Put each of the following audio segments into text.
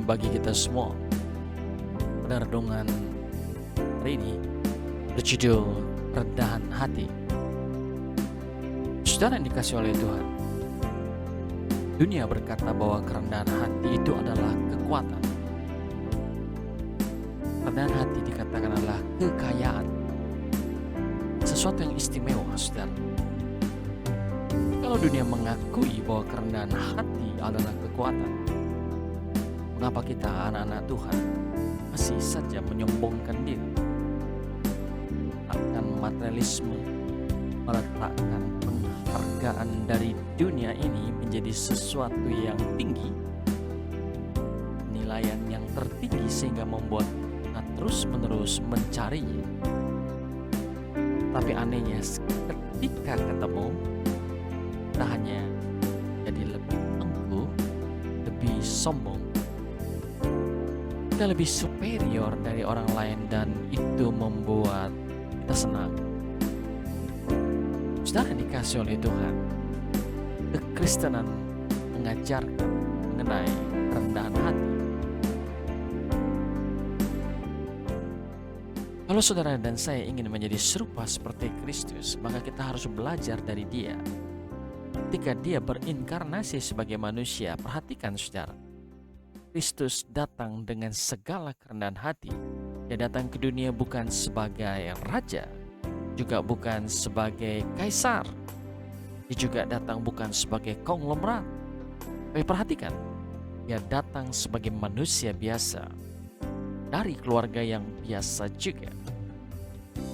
bagi kita semua. Pada renungan hari ini berjudul Kerendahan Hati. Saudara yang dikasihi oleh Tuhan, dunia berkata bahwa kerendahan hati itu adalah kekuatan. Kerendahan hati dikatakan adalah kekayaan, sesuatu yang istimewa, saudara. Kalau dunia mengakui bahwa kerendahan hati adalah kekuatan, mengapa kita anak-anak Tuhan masih saja menyombongkan diri? Akan materialisme, meletakkan penghargaan dari dunia ini menjadi sesuatu yang tinggi, penilaian yang tertinggi sehingga membuat kita terus-menerus mencarinya. Tapi anehnya ketika ketemu, kita hanya jadi lebih angkuh, lebih sombong, kita lebih superior dari orang lain, dan itu membuat kita senang. Saudara yang dikasihi oleh Tuhan, kekristenan mengajarkan mengenai kerendahan hati. Kalau saudara dan saya ingin menjadi serupa seperti Kristus, maka kita harus belajar dari Dia. Ketika Dia berinkarnasi sebagai manusia, perhatikan saudara, Kristus datang dengan segala kerendahan hati. Dia datang ke dunia bukan sebagai raja, juga bukan sebagai kaisar. Dia juga datang bukan sebagai konglomerat. Tapi perhatikan, Dia datang sebagai manusia biasa, dari keluarga yang biasa juga.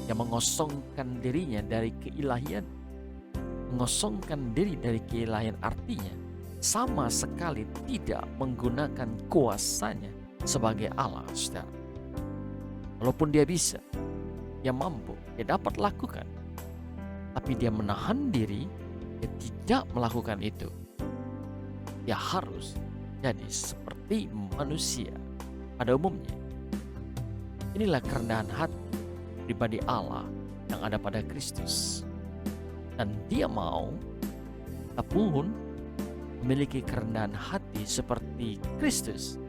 Dia mengosongkan dirinya dari keilahian. Mengosongkan diri dari keilahian artinya sama sekali tidak menggunakan kuasanya sebagai Allah, saudara. Walaupun dia bisa, dia mampu, dia dapat lakukan, tapi dia menahan diri, dia tidak melakukan itu. Dia harus jadi seperti manusia pada umumnya. Inilah kerendahan hati pribadi Allah yang ada pada Kristus. Dan Dia mau kita pun memiliki kerendahan hati seperti Kristus.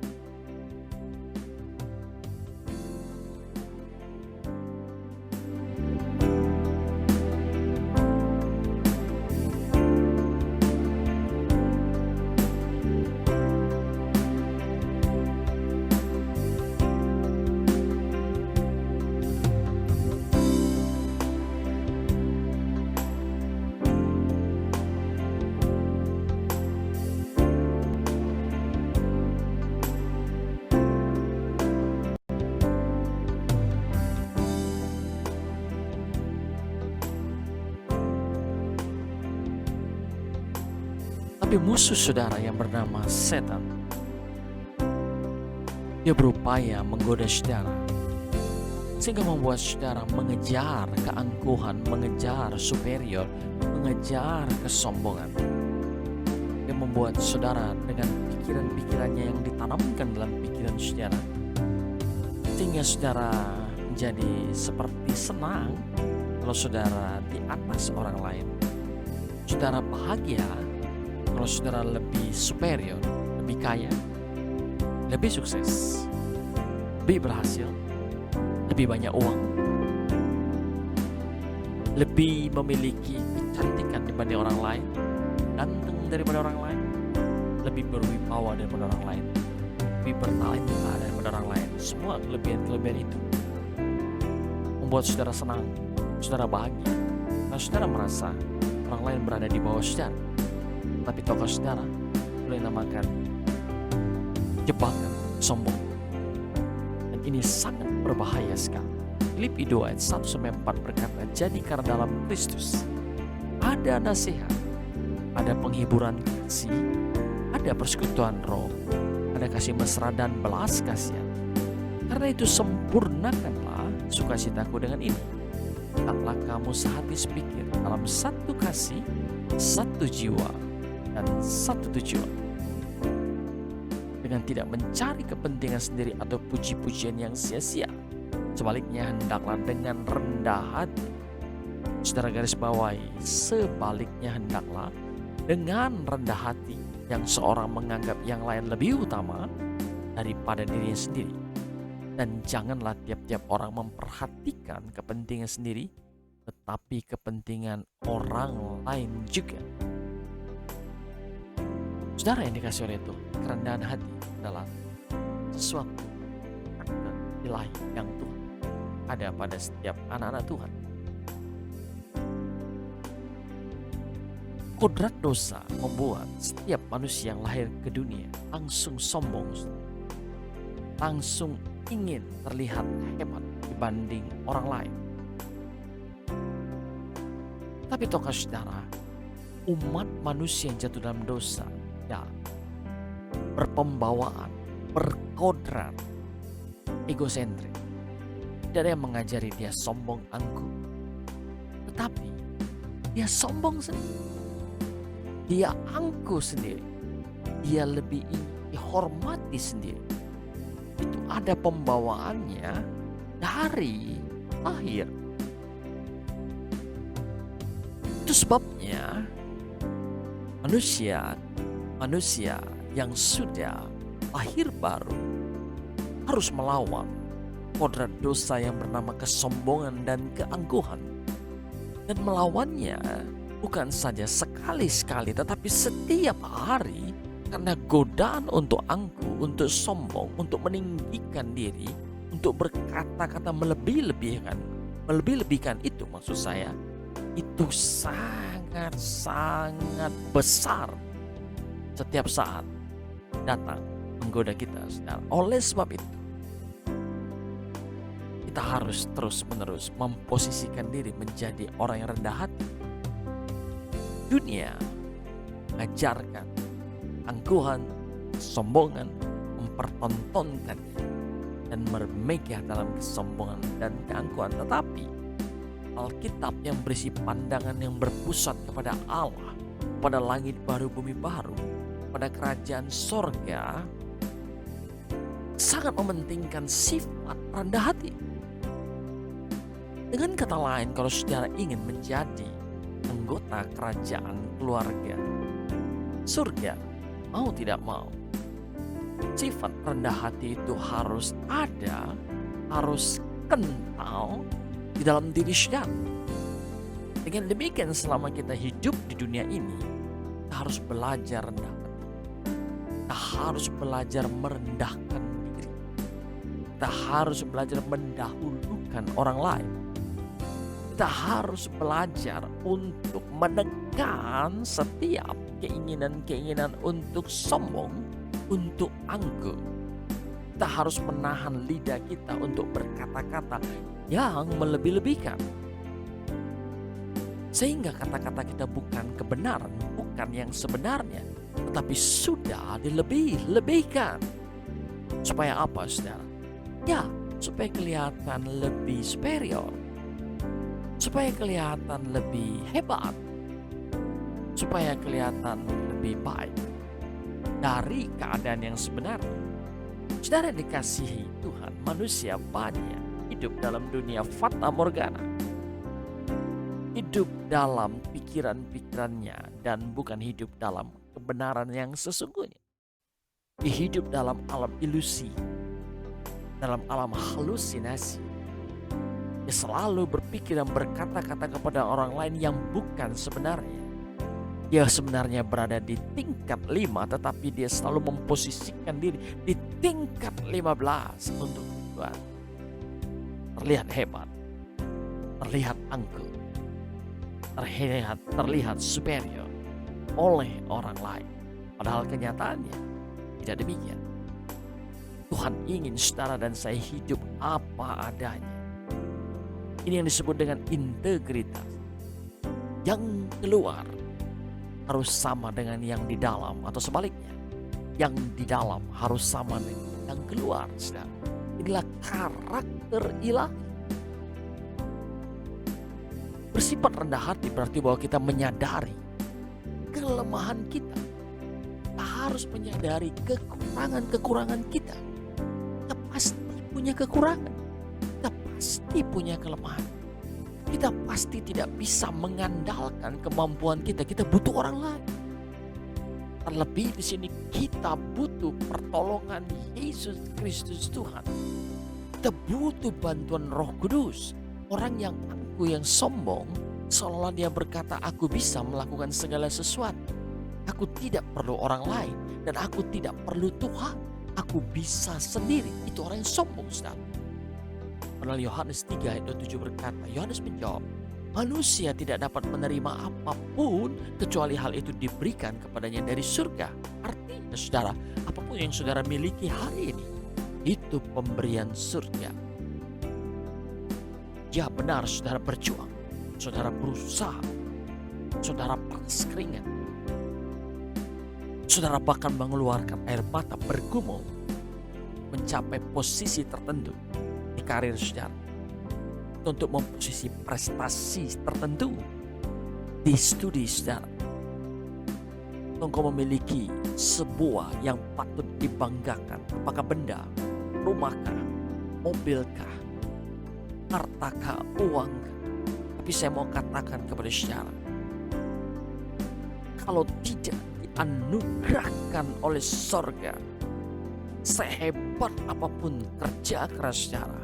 Tapi musuh saudara yang bernama setan, dia berupaya menggoda saudara, sehingga membuat saudara mengejar keangkuhan, mengejar superior, mengejar kesombongan. Dia membuat saudara dengan pikiran-pikirannya yang ditanamkan dalam pikiran saudara, sehingga saudara menjadi seperti senang kalau saudara di atas orang lain. Saudara bahagia kalau saudara lebih superior, lebih kaya, lebih sukses, lebih berhasil, lebih banyak uang, lebih memiliki kecantikan dibanding orang lain, ganteng daripada orang lain, lebih berwibawa daripada orang lain, lebih bertalenta daripada orang lain. Semua kelebihan-kelebihan itu membuat saudara senang, saudara bahagia, dan saudara merasa orang lain berada di bawah saudara. Tapi tokoh saudara boleh namakan jebakan sombong. Dan ini sangat berbahaya sekali. Filipi 2 ayat 1-4 berkata, jadi karena dalam Kristus ada nasihat, ada penghiburan kasih, ada persekutuan roh, ada kasih mesra dan belas kasihan. Karena itu sempurnakanlah sukacitaku dengan ini. Taklah kamu sehati sepikir dalam satu kasih, satu jiwa, dan satu tujuan, dengan tidak mencari kepentingan sendiri atau puji-pujian yang sia-sia. Sebaliknya hendaklah dengan rendah hati. Saudara garis bawahi, sebaliknya hendaklah dengan rendah hati, yang seorang menganggap yang lain lebih utama daripada dirinya sendiri. Dan janganlah tiap-tiap orang memperhatikan kepentingan sendiri, tetapi kepentingan orang lain juga. Saudara yang dikasih oleh Tuhan, kerendahan hati adalah sesuatu karakter ilahi yang Tuhan ada pada setiap anak-anak Tuhan. Kodrat dosa membuat setiap manusia yang lahir ke dunia langsung sombong, langsung ingin terlihat hebat dibanding orang lain. Tapi tahukah saudara, umat manusia yang jatuh dalam dosa ya berpembawaan, berkodrat, egosentrik. Tidak ada yang mengajari dia sombong angkuh, tetapi dia sombong sendiri, dia angkuh sendiri, dia lebih dihormati sendiri. Itu ada pembawaannya dari lahir. Itu sebabnya manusia yang sudah lahir baru harus melawan kodrat dosa yang bernama kesombongan dan keangkuhan. Dan melawannya bukan saja sekali-sekali, tetapi setiap hari. Karena godaan untuk angkuh, untuk sombong, untuk meninggikan diri, untuk berkata-kata melebih-lebihkan itu maksud saya, itu sangat-sangat besar setiap saat datang menggoda kita, saudara. Oleh sebab itu, kita harus terus-menerus memposisikan diri menjadi orang yang rendah hati. Dunia mengajarkan angkuhan, kesombongan, mempertontonkan dan bermegah dalam kesombongan dan keangkuhan. Tetapi Alkitab yang berisi pandangan yang berpusat kepada Allah, pada langit baru, bumi baru, pada kerajaan sorga, sangat mementingkan sifat rendah hati. Dengan kata lain, kalau saudara ingin menjadi anggota kerajaan keluarga surga, mau tidak mau, sifat rendah hati itu harus ada, harus kental di dalam diri saudara. Dengan demikian selama kita hidup di dunia ini, kita harus belajar rendah hati. Kita harus belajar merendahkan diri. Kita harus belajar mendahulukan orang lain. Kita harus belajar untuk menekan setiap keinginan-keinginan untuk sombong, untuk angkuh. Kita harus menahan lidah kita untuk berkata-kata yang melebih-lebihkan. Sehingga kata-kata kita bukan kebenaran, bukan yang sebenarnya, tetapi sudah dilebih-lebihkan. Supaya apa, saudara? Ya, supaya kelihatan lebih superior. Supaya kelihatan lebih hebat. Supaya kelihatan lebih baik dari keadaan yang sebenarnya. Saudara dikasihi Tuhan, manusia banyak hidup dalam dunia fata morgana. Hidup dalam pikiran-pikirannya dan bukan hidup dalam kebenaran yang sesungguhnya. Hidup dalam alam ilusi, dalam alam halusinasi. Dia selalu berpikir dan berkata-kata kepada orang lain yang bukan sebenarnya. Dia sebenarnya berada di tingkat 5, tetapi dia selalu memposisikan diri di tingkat 15 untuk Tuhan. Terlihat hebat, terlihat angkuh, terlihat superior oleh orang lain. Padahal kenyataannya tidak demikian. Tuhan ingin saudara dan saya hidup apa adanya. Ini yang disebut dengan integritas. Yang keluar harus sama dengan yang di dalam, atau sebaliknya, yang di dalam harus sama dengan yang keluar, saudara. Inilah karakter ilahi. Bersifat rendah hati berarti bahwa kita menyadari kelemahan kita. Kita harus menyadari kekurangan-kekurangan kita. Kita pasti punya kekurangan. Kita pasti punya kelemahan. Kita pasti tidak bisa mengandalkan kemampuan kita. Kita butuh orang lain. Terlebih di sini kita butuh pertolongan Yesus Kristus Tuhan. Kita butuh bantuan Roh Kudus. Orang yang angkuh, yang sombong, seolah dia berkata, aku bisa melakukan segala sesuatu. Aku tidak perlu orang lain dan aku tidak perlu Tuhan. Aku bisa sendiri. Itu orang yang sombong, saudara. Padahal Yohanes 3 ayat 27 berkata, Yohanes menjawab, manusia tidak dapat menerima apapun kecuali hal itu diberikan kepadanya dari surga. Artinya, saudara, apapun yang saudara miliki hari ini, itu pemberian surga. Ya benar, saudara berjuang, saudara berusaha, saudara panas keringat, saudara bahkan mengeluarkan air mata bergumul mencapai posisi tertentu di karir saudara, untuk memposisi prestasi tertentu di studi saudara. Engkau memiliki sebuah yang patut dibanggakan. Apakah benda, rumahkah, mobilkah, hartakah, uangkah? Tapi saya mau katakan kepada saudara, kalau tidak dianugerahkan oleh sorga, sehebat apapun kerja keras saudara,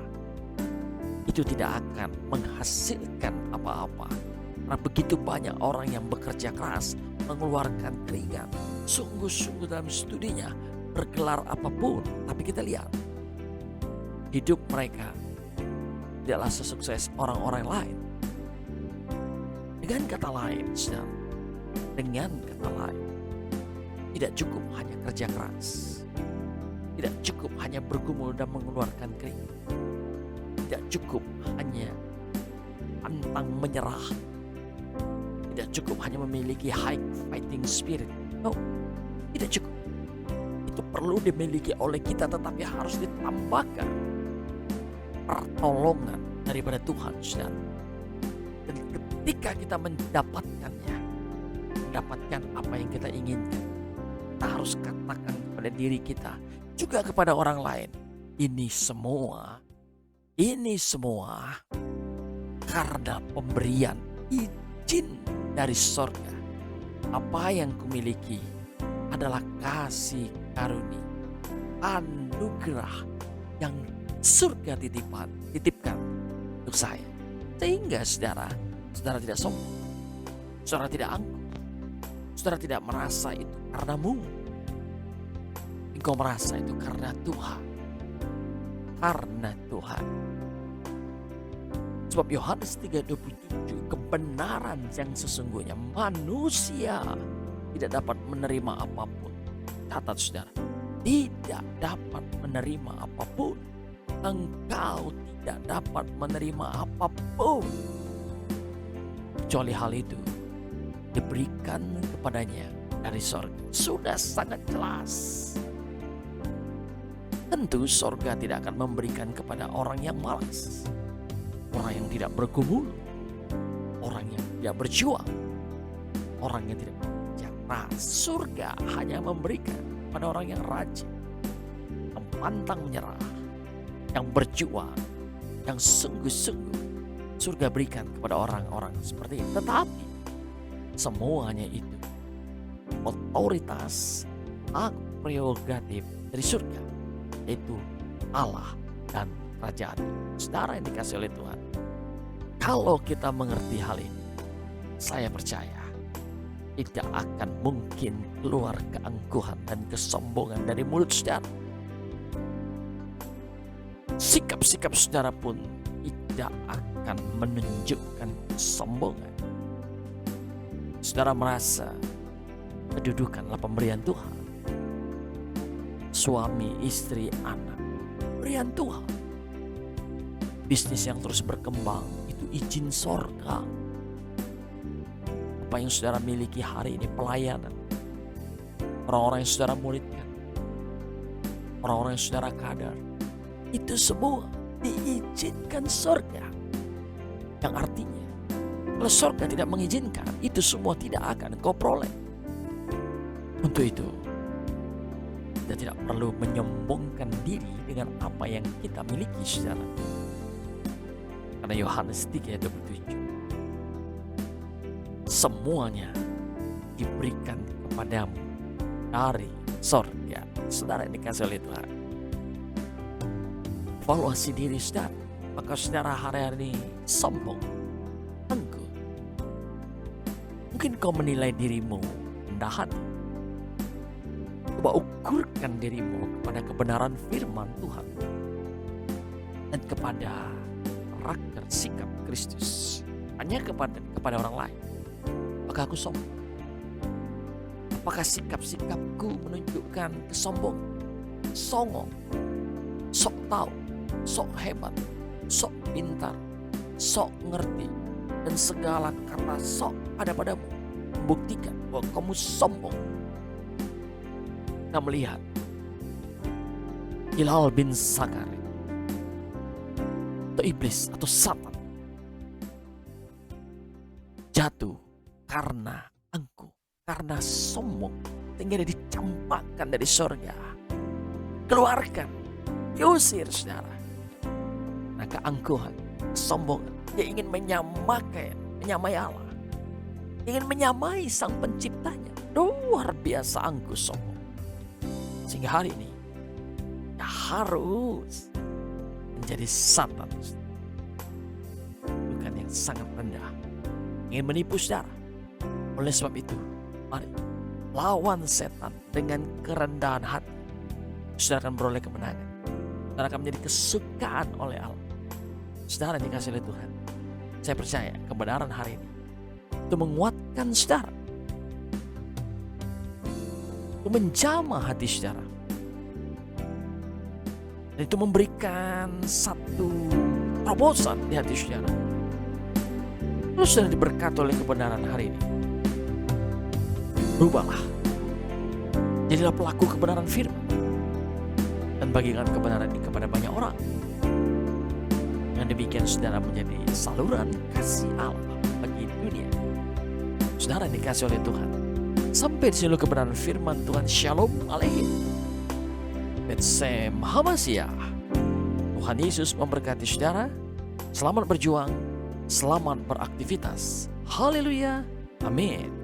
itu tidak akan menghasilkan apa-apa. Karena begitu banyak orang yang bekerja keras, mengeluarkan keringat, sungguh-sungguh dalam studinya, bergelar apapun. Tapi kita lihat, hidup mereka tidaklah sesukses orang-orang lain. Dengan kata lain, saudara, dengan kata lain, tidak cukup hanya kerja keras, tidak cukup hanya bergumul dan mengeluarkan keringat, tidak cukup hanya pantang menyerah, tidak cukup hanya memiliki high fighting spirit. No, tidak cukup. Itu perlu dimiliki oleh kita, tetapi harus ditambahkan pertolongan daripada Tuhan, saudara. Dan ketika kita mendapatkannya, mendapatkan apa yang kita inginkan, kita harus katakan kepada diri kita, juga kepada orang lain, ini semua karena pemberian izin dari sorga. Apa yang kumiliki adalah kasih karunia, anugerah yang surga titipkan untuk saya. Sehingga saudara tidak sombong, saudara tidak angkuh, saudara tidak merasa itu karenamu. Engkau merasa itu karena Tuhan. Karena Tuhan. Sebab Yohanes 3:27, kebenaran yang sesungguhnya manusia tidak dapat menerima apapun. Catat saudara, tidak dapat menerima apapun. Engkau tidak dapat menerima apapun kecuali hal itu diberikan kepadanya dari sorga. Sudah sangat jelas. Tentu sorga tidak akan memberikan kepada orang yang malas, orang yang tidak bergumul, orang yang tidak berjuang, orang yang tidak bekerja keras. Surga hanya memberikan pada orang yang rajin, yang pantang menyerah, yang berjuang, yang sungguh-sungguh. Surga berikan kepada orang-orang seperti itu. Tetapi semuanya itu otoritas, hak prerogatif dari surga, yaitu Allah dan kerajaan. Saudara yang dikasih oleh Tuhan, kalau kita mengerti hal ini, saya percaya tidak akan mungkin keluar keangkuhan dan kesombongan dari mulut saudara. Sikap-sikap saudara pun tidak akan menunjukkan kesombongan. Saudara merasa kedudukanlah pemberian Tuhan. Suami, istri, anak, pemberian Tuhan. Bisnis yang terus berkembang, itu izin sorga. Apa yang saudara miliki hari ini, pelayanan, orang-orang yang saudara muridkan, orang-orang yang saudara kadar, itu semua diizinkan sorga. Yang artinya, kalau sorga tidak mengizinkan, itu semua tidak akan kau peroleh. Untuk itu, kita tidak perlu menyombongkan diri dengan apa yang kita miliki, saudara. Karena Yohanes 3:27, semuanya diberikan kepadamu dari sorga. Saudara yang dikasih oleh Tuhan, evaluasi diri saudara. Maka saudara hari-hari ini sombong, angkuh. Mungkin kau menilai dirimu rendah hati. Coba ukurkan dirimu kepada kebenaran firman Tuhan dan kepada karakter sikap Kristus. Hanya kepada orang lain, maka aku sombong. Apakah sikap-sikapku menunjukkan kesombongan, songong, sok tahu, sok hebat, sok pintar, sok ngerti, dan segala kata sok ada padamu membuktikan bahwa kamu sombong? Kita melihat Hilal bin Sakar atau iblis atau Satan jatuh karena angkuh, karena sombong, sehingga dia dicampakkan dari surga, keluarkan, diusir saudara. Nah, keangkuhan, kesombongan, dia ingin menyamai Allah, ingin menyamai sang penciptanya. Luar biasa angkuh, sombong. Sehingga hari ini dia harus menjadi Satan, bukan yang sangat rendah, ingin menipu saudara. Oleh sebab itu, mari lawan setan dengan kerendahan hati. Saudara akan beroleh kemenangan. Saudara akan menjadi kesukaan oleh Allah. Saudara yang dikasih oleh Tuhan, saya percaya kebenaran hari ini itu menguatkan saudara, itu menjamah hati saudara, dan itu memberikan satu terobosan di hati saudara. Terus saudara diberkati oleh kebenaran hari ini. Berubahlah, jadilah pelaku kebenaran firman, dan bagikan kebenaran ini kepada banyak orang. Dengan demikian saudara menjadi saluran kasih Allah bagi dunia. Saudara yang dikasih oleh Tuhan, sampai di sini kebenaran firman Tuhan. Shalom Aleichem. Betsem Hamasiah. Tuhan Yesus memberkati saudara. Selamat berjuang, selamat beraktivitas. Haleluya. Amin.